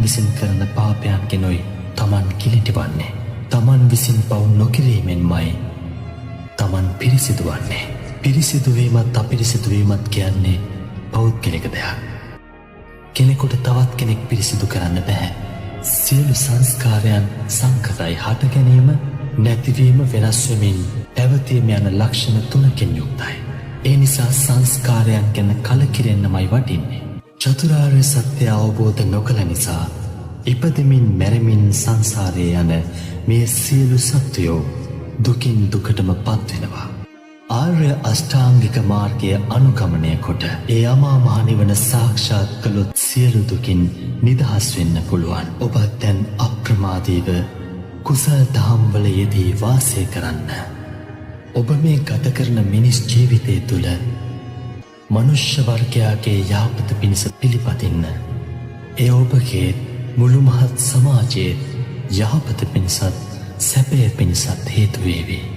විසින් කරන පාපයන් කෙනොයි තමන් කිලිටිවන්නේ. තමන් විසින් පව් නොකිරීමෙන්මයි තමන් පිරිසිදු වන්නේ. පිරිසිදුවීමත් අපිරිසිදුවීමත් කියන්නේ පෞද්ගලික දෙයක්. කෙනෙකුට තවත් කෙනෙක් පිරිසිදු කරන්න බැහැ. සියලු සංස්කාරයන් සංකතයි. හට ගැනීම නැතිවීම වෙනස්වමින් පැවතීම යන ලක්ෂණ තුනකින් යුක්තයි. ඒ නිසා සංස්කාරයන් ගැන කලකිරෙන්නමයි වටින්නේ. චතුරාර්ය සත්‍ය අවබෝධ නොකළ නිසා ඉපදෙමින් මැරෙමින් සංසාරයේ යන මේ සියලු සත්වයෝ දුකින් දුකටම පත්වෙනවා. ආර්ය අෂ්ටාංගික මාර්ගය අනුගමනය කොට ඒ අමා මහ නිවන සාක්ෂාත් කළොත් සියලු දුකින් නිදහස් වෙන්න පුළුවන්. ඔබත් දැන් අප්‍රමාදීව කුසල දහම්වල යෙදී වාසය කරන්න. ඔබ මේ ගත කරන මිනිස් ජීවිතය තුළ මනුෂ්‍ය වර්ගයාගේ යහපත පිණිස පිළිපදින්න. ඒ ඔබගේ මුළු මහත් සමාජයේ යහපත පිණිසත් සැපය පිණිසත් හේතු වේවි.